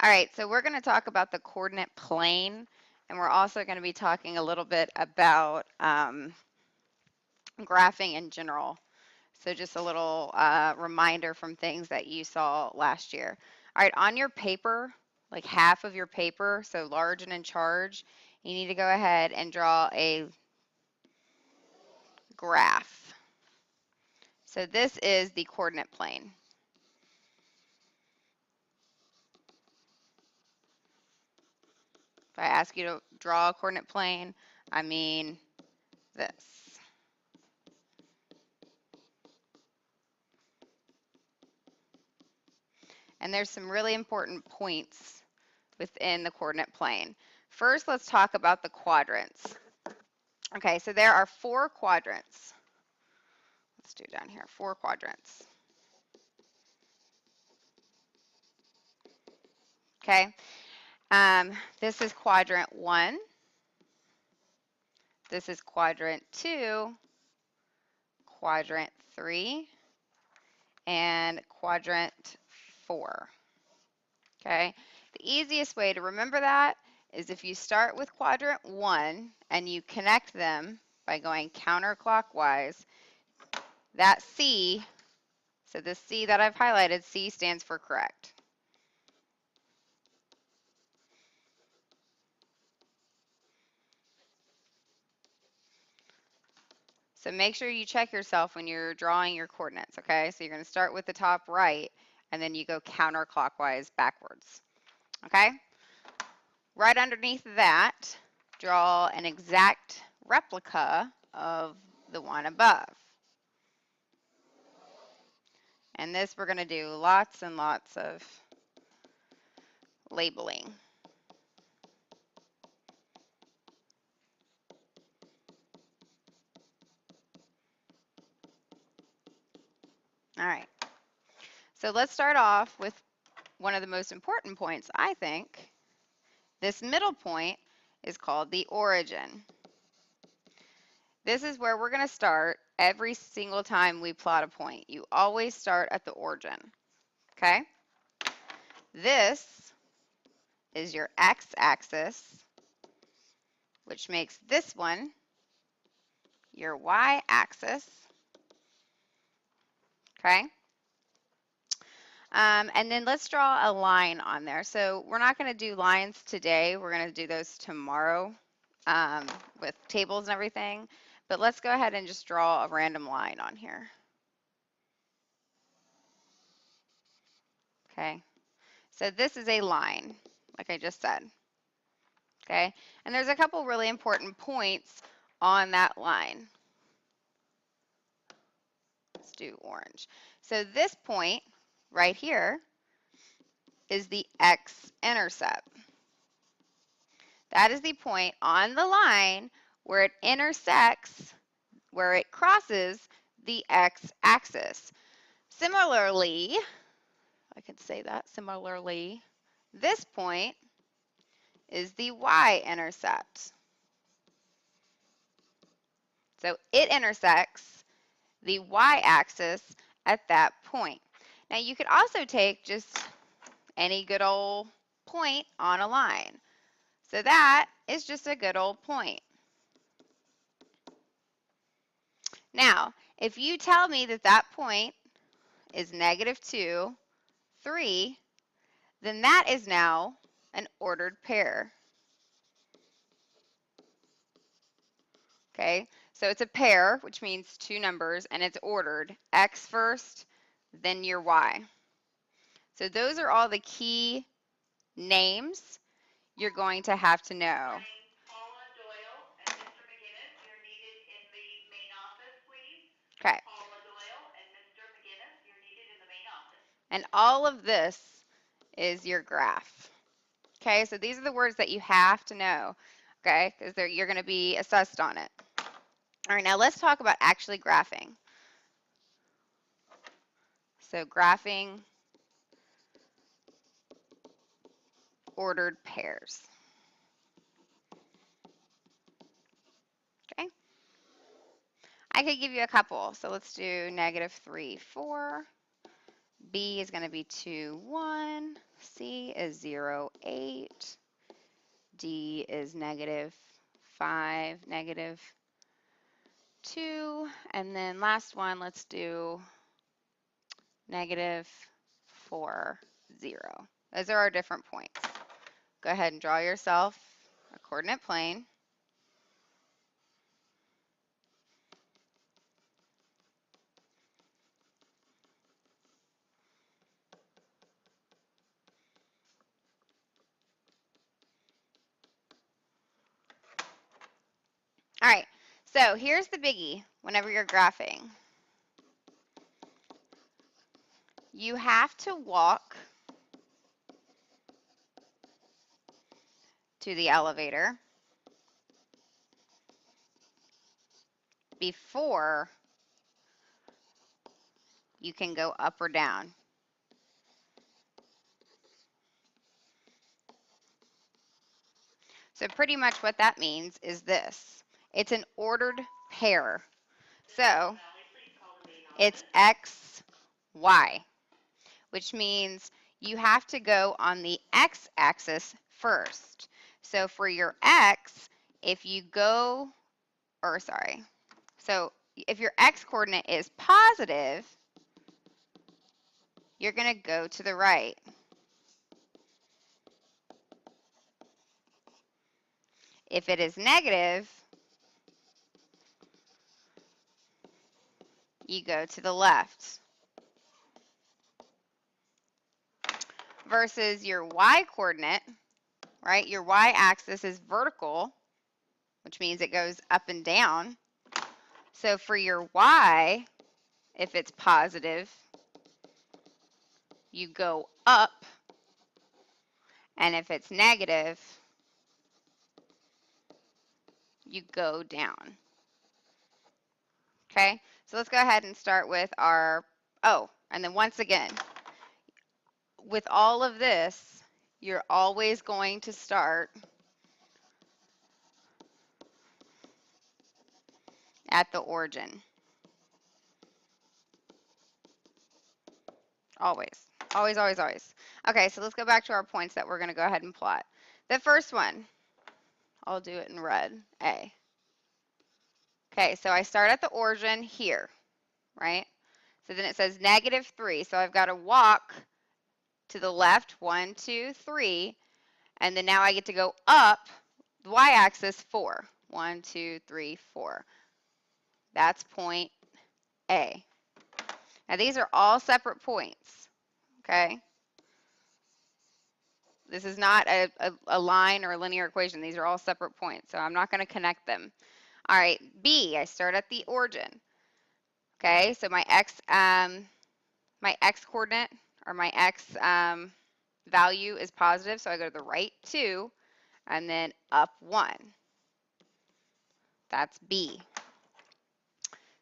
All right, so we're going to talk about the coordinate plane, and we're also going to be talking a little bit about graphing in general. So just a little reminder from things that you saw last year. All right, on your paper, like half of your paper, so large and in charge, you need to go ahead and draw a graph. So this is the coordinate plane. If I ask you to draw a coordinate plane, I mean this. And there's some really important points within the coordinate plane. First, let's talk about the quadrants. Okay, so there are 4 quadrants. Let's do down here, 4 quadrants. Okay, this is quadrant 1. This is quadrant 2, quadrant 3, and quadrant 4. Okay, the easiest way to remember that is if you start with quadrant 1 and you connect them by going counterclockwise, that C, so the C that I've highlighted, C stands for correct. So make sure you check yourself when you're drawing your coordinates, okay? So you're going to start with the top right, and then you go counterclockwise backwards, okay? Right underneath that, draw an exact replica of the one above. And this we're going to do lots and lots of labeling. All right. So let's start off with one of the most important points, I think. This middle point is called the origin. This is where we're going to start every single time we plot a point. You always start at the origin, okay? This is your x-axis, which makes this one your y-axis, okay? And then let's draw a line on there. So we're not going to do lines today. We're going to do those tomorrow with tables and everything. But let's go ahead and just draw a random line on here. Okay, so this is a line, like I just said. Okay, and there's a couple really important points on that line. Let's do orange. So this point right here is the x-intercept. That is the point on the line where it intersects, where it crosses the x-axis. Similarly, I could say that, similarly, this point is the y-intercept. So it intersects the y-axis at that point. Now you could also take just any good old point on a line. So that is just a good old point. Now, if you tell me that that point is -2, 3, then that is now an ordered pair. Okay, so it's a pair, which means 2 numbers, and it's ordered. X first, then your Y. So those are all the key names you're going to have to know. Paula Doyle and Mr. McGinnis, you're needed in the main office, please. Okay. Paula Doyle and Mr. McGinnis, you're needed in the main office. And all of this is your graph. Okay, so these are the words that you have to know, okay, because you're going to be assessed on it. All right, now let's talk about actually graphing. So graphing ordered pairs. Okay, I could give you a couple. So let's do -3, 4. B is going to be 2, 1. C is 0, 8. D is -5, -2. And then last one, let's do -4, 0. Those are our different points. Go ahead and draw yourself a coordinate plane. All right, so here's the biggie whenever you're graphing. You have to walk to the elevator before you can go up or down. So pretty much what that means is this. It's an ordered pair. So it's X, Y, which means you have to go on the X-axis first. So for your X, if you go, or sorry, so if your X coordinate is positive, you're going to go to the right. If it is negative, you go to the left. Versus your Y coordinate, right? Your Y axis is vertical, which means it goes up and down. So for your Y, if it's positive, you go up. And if it's negative, you go down. Okay, so let's go ahead and start with our, and then once again, with all of this, you're always going to start at the origin. Always, always, always, always. Okay, so let's go back to our points that we're going to go ahead and plot. The first one, I'll do it in red, A. Okay, so I start at the origin here, right? So then it says -3, so I've got to walk to the left, 1, 2, 3, and then now I get to go up the y-axis 4. 1, 2, 3, 4. That's point A. Now these are all separate points, okay? This is not a line or a linear equation. These are all separate points, so I'm not going to connect them. All right, B, I start at the origin. Okay, so my x coordinate or my x value is positive, so I go to the right 2 and then up 1. That's B.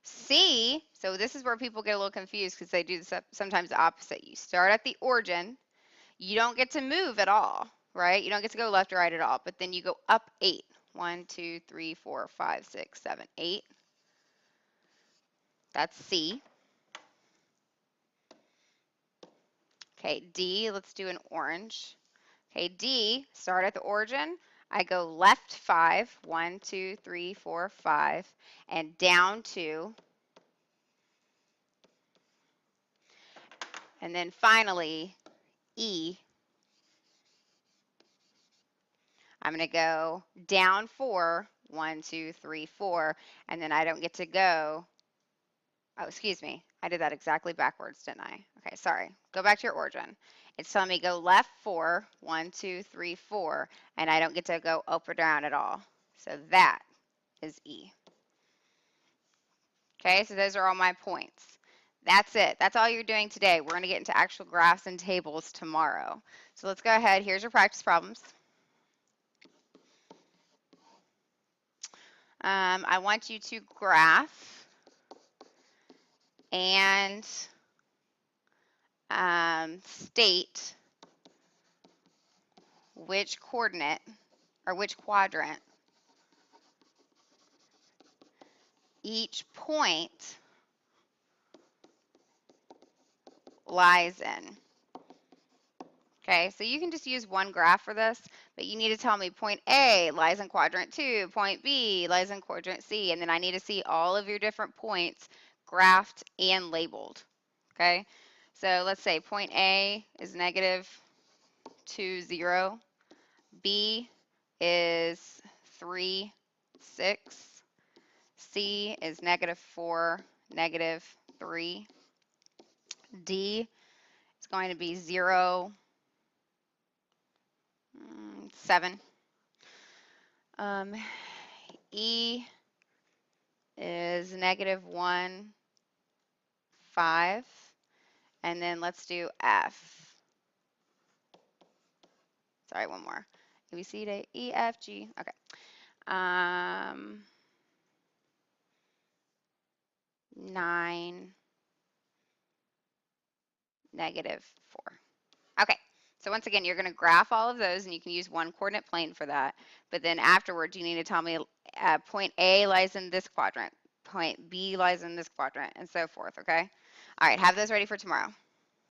C, so this is where people get a little confused because they do this sometimes the opposite. You start at the origin, you don't get to move at all, right? You don't get to go left or right at all, but then you go up 8. 1, 2, 3, 4, 5, 6, 7, 8. That's C. Okay, D, let's do an orange. Okay, D, start at the origin. I go left 5, 1, 2, 3, 4, 5, and down 2. And then finally, E, I'm going to go down 4, 1, 2, 3, 4, and then I don't get to go, oh, excuse me, I did that exactly backwards, didn't I? Okay, sorry. Go back to your origin. It's telling me go left 4, 1, 2, 3, 4, and I don't get to go up or down at all. So that is E. Okay, so those are all my points. That's it. That's all you're doing today. We're going to get into actual graphs and tables tomorrow. So let's go ahead. Here's your practice problems. I want you to graph and state which coordinate or which quadrant each point lies in. Okay, so you can just use one graph for this, but you need to tell me point A lies in quadrant 2, point B lies in quadrant C, and then I need to see all of your different points graphed and labeled. Okay, so let's say point A is negative 2, 0. B is 3, 6. C is negative 4, negative 3. D is going to be 0, 7. E is negative 1, 5. And then let's do F. Sorry, one more. A, B, C, D, E, F, G. Okay. 9, negative 4. Okay. So once again, you're going to graph all of those, and you can use one coordinate plane for that. But then afterwards, you need to tell me point A lies in this quadrant, point B lies in this quadrant, and so forth, okay? All right, have those ready for tomorrow.